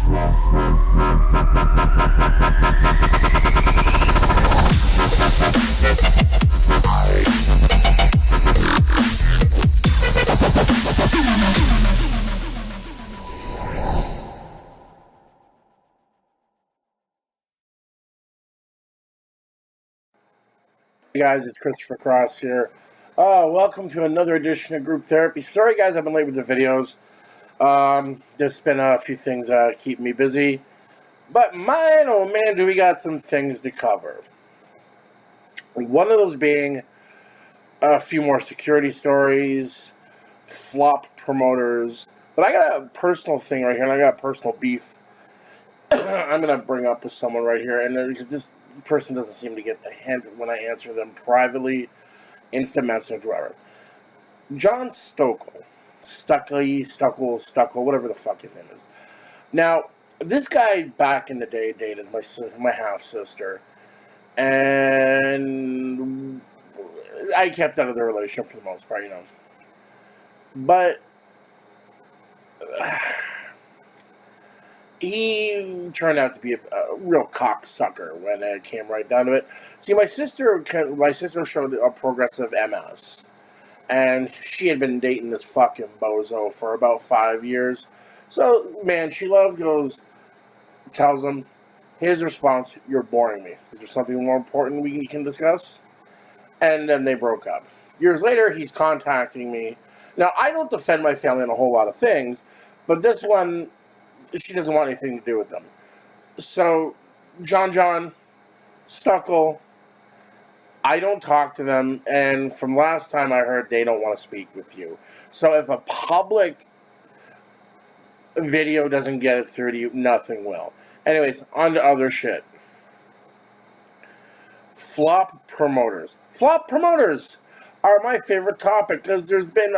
Hey guys, it's Christopher Cross here. Welcome to another edition of Group Therapy. Sorry guys, I've been late with the videos. There's been a few things keeping me busy. But man, oh man, do we got some things to cover. One of those being a few more security stories, flop promoters. But I got a personal thing right here, and I got personal beef I'm going to bring up with someone right here. And because this person doesn't seem to get the hint when I answer them privately, instant message, whatever. John Stokel, whatever the fuck his name is. Now, this guy back in the day dated my half-sister, and I kept out of the relationship for the most part, you know. But he turned out to be a real cocksucker when it came right down to it. See, my sister showed a progressive MS, and she had been dating this fucking bozo for about 5 years. So, man, she tells him, his response, "You're boring me. Is there something more important we can discuss?" And then they broke up. Years later, he's contacting me. Now, I don't defend my family on a whole lot of things, but this one, she doesn't want anything to do with them. So, John Stuckle, I don't talk to them, and from last time I heard, they don't want to speak with you. So if a public video doesn't get it through to you, nothing will. Anyways, on to other shit. Flop promoters. Flop promoters are my favorite topic, because there's been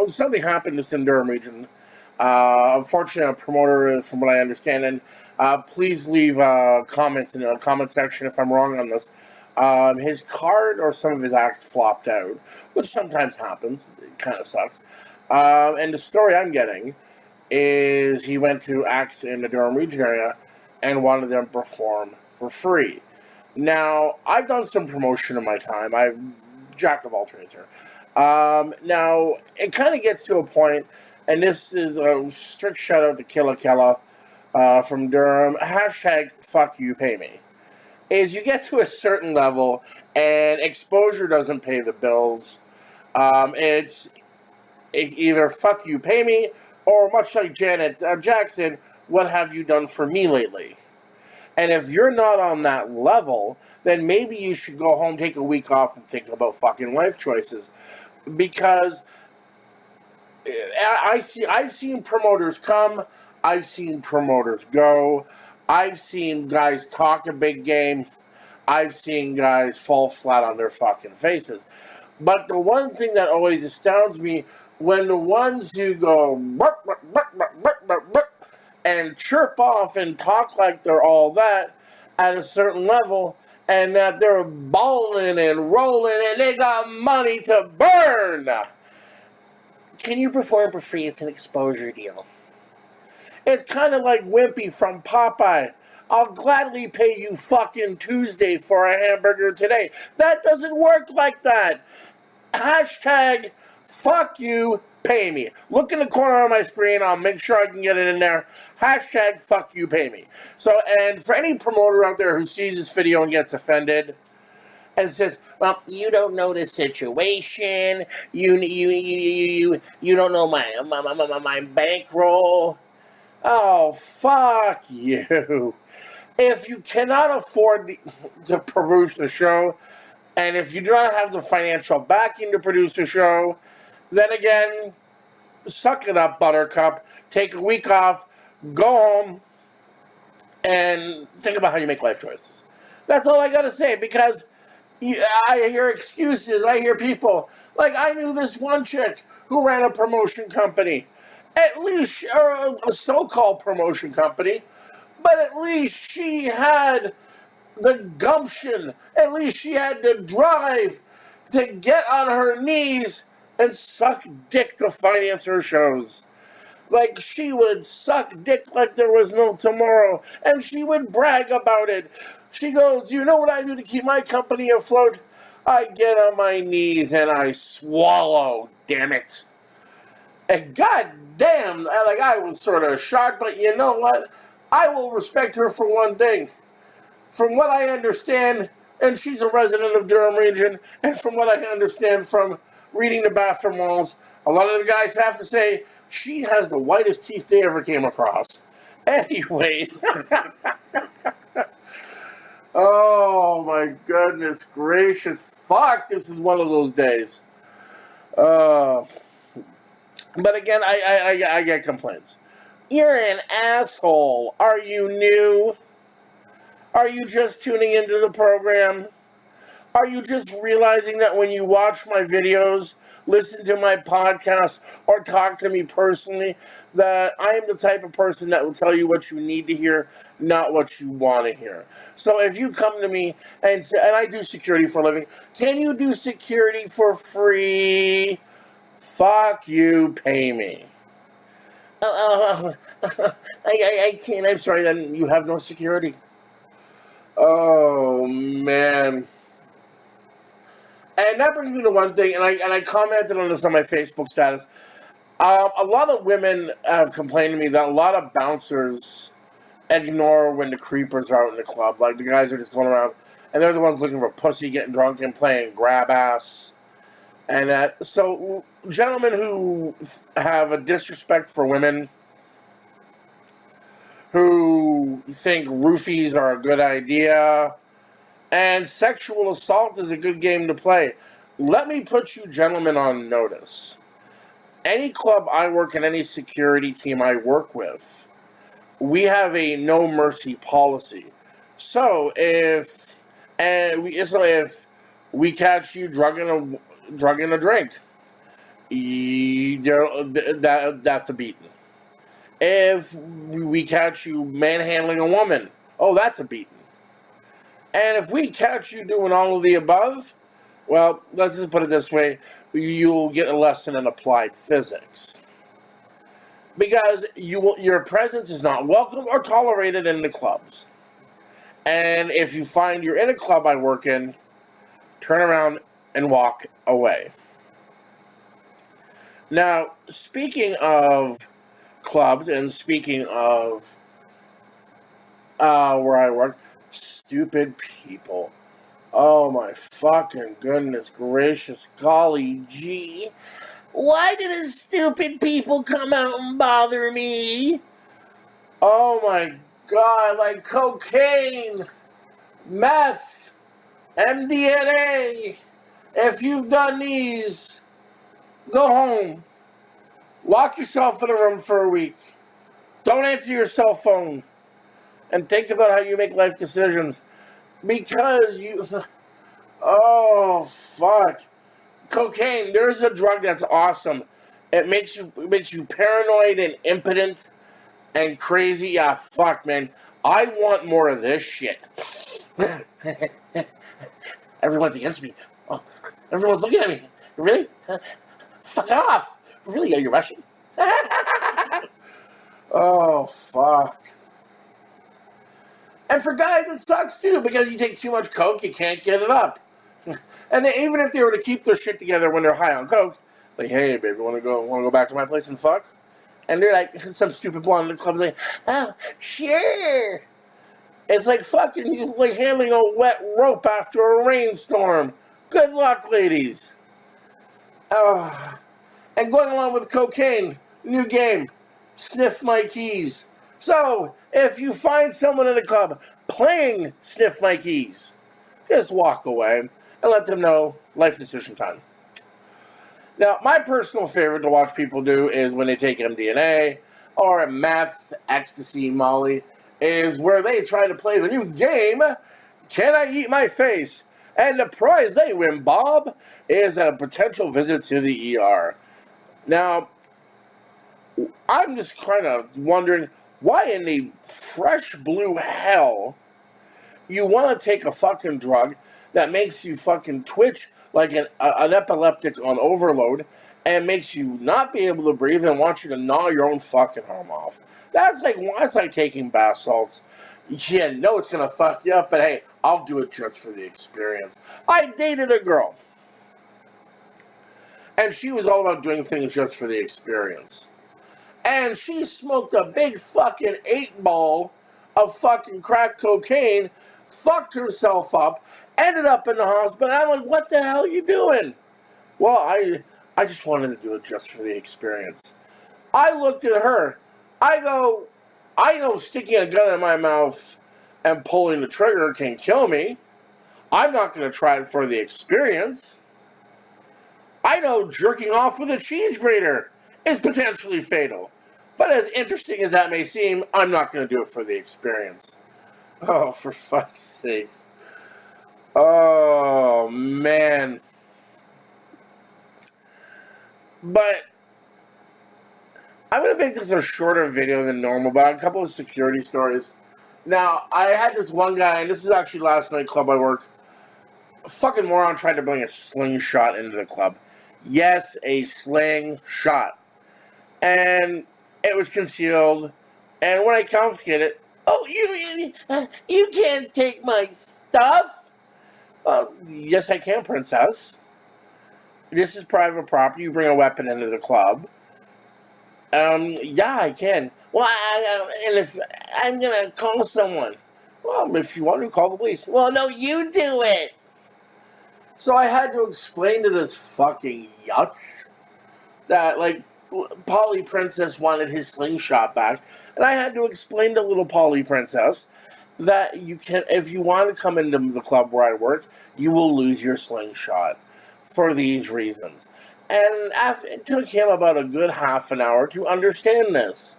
something happened in the Durham region. Unfortunately, a promoter, from what I understand, and please leave comments in the comment section if I'm wrong on this. His card or some of his acts flopped out, which sometimes happens. It kind of sucks. And the story I'm getting is he went to acts in the Durham region area and wanted them to perform for free. Now, I've done some promotion in my time. I'm jack of all trades here. Now, it kind of gets to a point, and this is a strict shout out to Killa from Durham. Hashtag fuck you, pay me. Is you get to a certain level and exposure doesn't pay the bills. It's either fuck you, pay me, or much like Janet Jackson, what have you done for me lately? And if you're not on that level, then maybe you should go home, take a week off, and think about fucking life choices. Because I've seen promoters come, I've seen promoters go, I've seen guys talk a big game, I've seen guys fall flat on their fucking faces. But the one thing that always astounds me, when the ones who go and chirp off and talk like they're all that at a certain level, and that they're balling and rolling and they got money to burn. Can you perform for free? It's an exposure deal. It's kind of like Wimpy from Popeye. I'll gladly pay you fucking Tuesday for a hamburger today. That doesn't work like that. Hashtag fuck you, pay me. Look in the corner of my screen. I'll make sure I can get it in there. Hashtag fuck you, pay me. So, and for any promoter out there who sees this video and gets offended and says, "Well, you don't know the situation. You don't know my bankroll." Oh, fuck you. If you cannot afford to produce a show, and if you do not have the financial backing to produce a show, then again, suck it up, buttercup. Take a week off, go home, and think about how you make life choices. That's all I gotta say, because I hear excuses. I hear people, like I knew this one chick who ran a promotion company. At least, a so-called promotion company, but at least she had the gumption, at least she had the drive to get on her knees and suck dick to finance her shows. Like, she would suck dick like there was no tomorrow, and she would brag about it. She goes, you know what I do to keep my company afloat? I get on my knees and I swallow, damn it. And goddamn, I was sort of shocked, but you know what? I will respect her for one thing. From what I understand, and she's a resident of Durham region, and from what I understand from reading the bathroom walls, a lot of the guys have to say she has the whitest teeth they ever came across. Anyways. Oh my goodness gracious. Fuck, this is one of those days. But again, I get complaints. You're an asshole. Are you new? Are you just tuning into the program? Are you just realizing that when you watch my videos, listen to my podcast, or talk to me personally, that I am the type of person that will tell you what you need to hear, not what you want to hear? So if you come to me and say, and I do security for a living, can you do security for free? Fuck you, pay me. I can't, I'm sorry, then you have no security. Oh, man. And that brings me to one thing, and I commented on this on my Facebook status. A lot of women have complained to me that a lot of bouncers ignore when the creepers are out in the club. Like, the guys are just going around, and they're the ones looking for pussy, getting drunk, and playing grab ass. And that, so, gentlemen who have a disrespect for women, who think roofies are a good idea, and sexual assault is a good game to play, let me put you gentlemen on notice. Any club I work in, any security team I work with, we have a no mercy policy. So if we catch you drugging a drink, that's a beating. If we catch you manhandling a woman, oh, that's a beating. And if we catch you doing all of the above, well, let's just put it this way, you'll get a lesson in applied physics. Because your presence is not welcome or tolerated in the clubs. And if you find you're in a club I work in, turn around and walk away. Now, speaking of clubs and speaking of where I work, stupid people. Oh my fucking goodness gracious, golly gee. Why do the stupid people come out and bother me? Oh my god, like cocaine, meth, MDMA. If you've done these, go home. Lock yourself in a room for a week. Don't answer your cell phone. And think about how you make life decisions. Because you... Oh, fuck. Cocaine, there's a drug that's awesome. It makes you paranoid and impotent and crazy. Yeah, fuck, man. I want more of this shit. Everyone's against me. Oh, everyone's looking at me. Really? Fuck off. Really? Are you Russian? Oh, fuck. And for guys, it sucks too, because you take too much coke, you can't get it up. And even if they were to keep their shit together when they're high on coke, it's like, hey, baby, wanna go back to my place and fuck? And they're like, some stupid blonde in the club is like, oh, sure. It's like fucking, he's like handling a wet rope after a rainstorm. Good luck, ladies. And going along with cocaine, new game, sniff my keys. So, if you find someone in a club playing sniff my keys, just walk away and let them know life decision time. Now, my personal favorite to watch people do is when they take MDMA or meth, ecstasy, Molly, is where they try to play the new game, Can I Eat My Face? And the prize they win, Bob, is a potential visit to the ER. Now, I'm just kind of wondering, why in the fresh blue hell you want to take a fucking drug that makes you fucking twitch like an epileptic on overload and makes you not be able to breathe and wants you to gnaw your own fucking arm off. That's like taking bath salts. Yeah, no, it's gonna fuck you up, but hey, I'll do it just for the experience. I dated a girl, and she was all about doing things just for the experience. And she smoked a big fucking 8-ball of fucking crack cocaine, fucked herself up, ended up in the hospital. I'm like, what the hell are you doing? Well, I just wanted to do it just for the experience. I looked at her. I go, I know sticking a gun in my mouth and pulling the trigger can kill me. I'm not going to try it for the experience. I know jerking off with a cheese grater is potentially fatal. But as interesting as that may seem, I'm not going to do it for the experience. Oh, for fuck's sakes. Oh, man. But I'm going to make this a shorter video than normal, but a couple of security stories. Now, I had this one guy, and this is actually last night club I work. A fucking moron tried to bring a slingshot into the club. Yes, a slingshot. And it was concealed. And when I confiscated it, oh, you can't take my stuff. Well, yes, I can, princess. This is private property. You bring a weapon into the club. Yeah, I can. Well, and if I'm gonna call someone. Well, if you want to, call the police. Well, no, you do it. So I had to explain to this fucking yutz that, like, Polly Princess wanted his slingshot back, and I had to explain to little Polly Princess that you can, if you want to come into the club where I work, you will lose your slingshot for these reasons. And it took him about a good half an hour to understand this.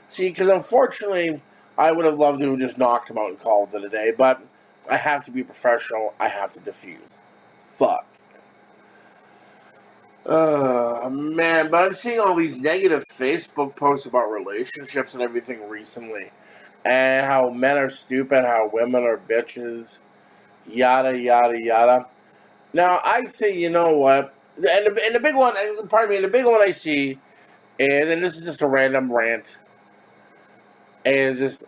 See, because unfortunately, I would have loved to have just knocked him out and called it a day, but I have to be professional. I have to defuse. Fuck. Man, but I'm seeing all these negative Facebook posts about relationships and everything recently. And how men are stupid, how women are bitches, yada, yada, yada. Now, I say, you know what? And the big one, the big one I see is, and this is just a random rant, is just,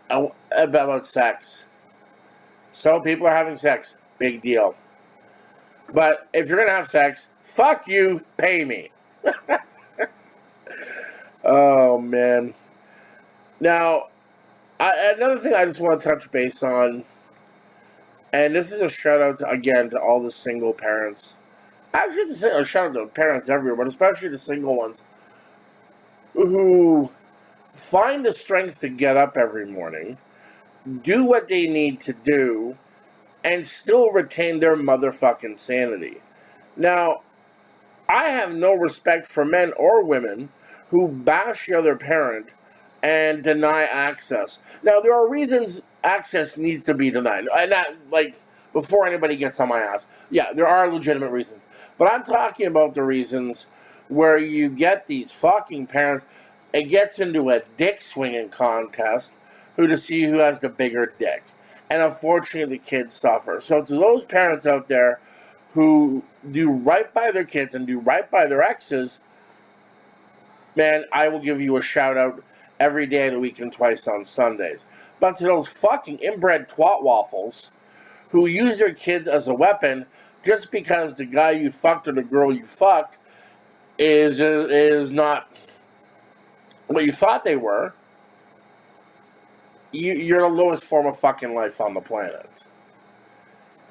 about sex. So people are having sex. Big deal. But if you're going to have sex, fuck you, pay me. Oh, man. Now, another thing I just want to touch base on, and this is a shout out, again, to all the single parents. Actually, it's a shout out to parents everywhere, but especially the single ones who find the strength to get up every morning, do what they need to do, and still retain their motherfucking sanity. Now, I have no respect for men or women who bash the other parent and deny access. Now, there are reasons access needs to be denied. And that, like, before anybody gets on my ass. Yeah, there are legitimate reasons. But I'm talking about the reasons where you get these fucking parents, it gets into a dick swinging contest to see who has the bigger dick. And unfortunately, the kids suffer. So to those parents out there who do right by their kids and do right by their exes, man, I will give you a shout out every day of the week and twice on Sundays. But to those fucking inbred twat waffles who use their kids as a weapon just because the guy you fucked or the girl you fucked is not what you thought they were, you're the lowest form of fucking life on the planet.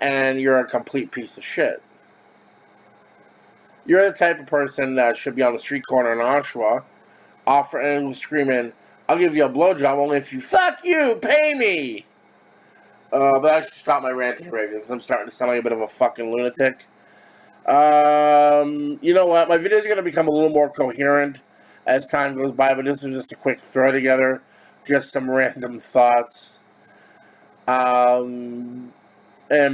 And you're a complete piece of shit. You're the type of person that should be on the street corner in Oshawa offering, screaming, I'll give you a blowjob only if you fuck you, pay me. But I should stop my ranting right because I'm starting to sound like a bit of a fucking lunatic. You know what? My videos are going to become a little more coherent as time goes by, but this is just a quick throw together. Just some random thoughts. And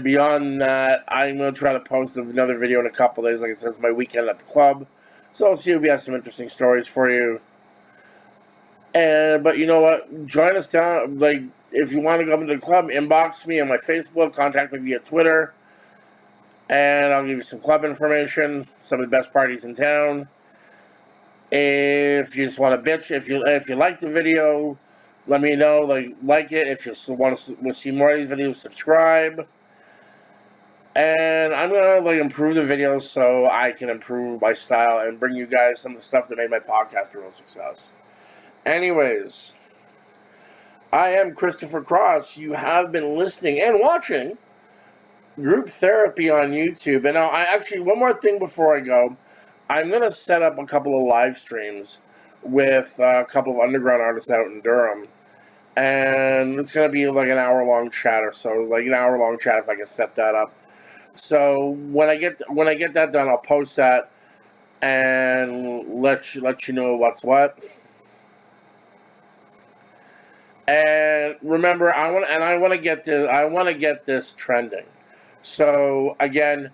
beyond that, I'm going to try to post another video in a couple days. Like I said, it's my weekend at the club. So I'll see if we have some interesting stories for you. But you know what? Join us down. Like, if you want to come to the club, inbox me on my Facebook. Contact me via Twitter. And I'll give you some club information, some of the best parties in town. If you just want to bitch, if you like the video, let me know. Like it. If you want to see more of these videos, subscribe. And I'm gonna improve the videos so I can improve my style and bring you guys some of the stuff that made my podcast a real success. Anyways, I am Christopher Cross. You have been listening and watching Group Therapy on YouTube. And one more thing before I go. I'm going to set up a couple of live streams with a couple of underground artists out in Durham. And it's going to be like an hour-long chat or so. Like an hour-long chat if I can set that up. So when I get that done, I'll post that and let you know what's what. And remember, I want to get this trending. So again,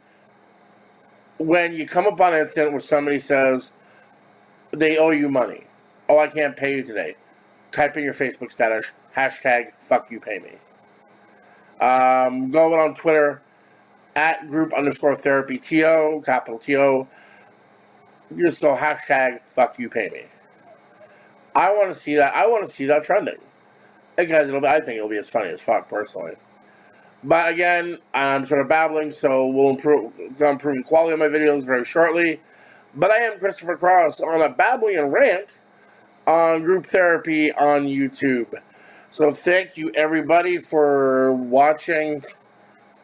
when you come upon an incident where somebody says they owe you money, oh, I can't pay you today, type in your Facebook status, #FuckYouPayMe. Go on Twitter, @group_therapy_TO, capital TO. You just go #FuckYouPayMe. I want to see that. I want to see that trending. Because I think it'll be as funny as fuck, personally. But again, I'm sort of babbling, so we'll improve the quality of my videos very shortly. But I am Christopher Cross on a babbling and rant on Group Therapy on YouTube. So thank you, everybody, for watching.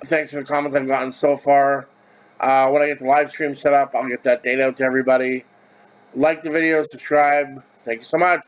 Thanks for the comments I've gotten so far. When I get the live stream set up, I'll get that date out to everybody. Like the video, subscribe. Thank you so much.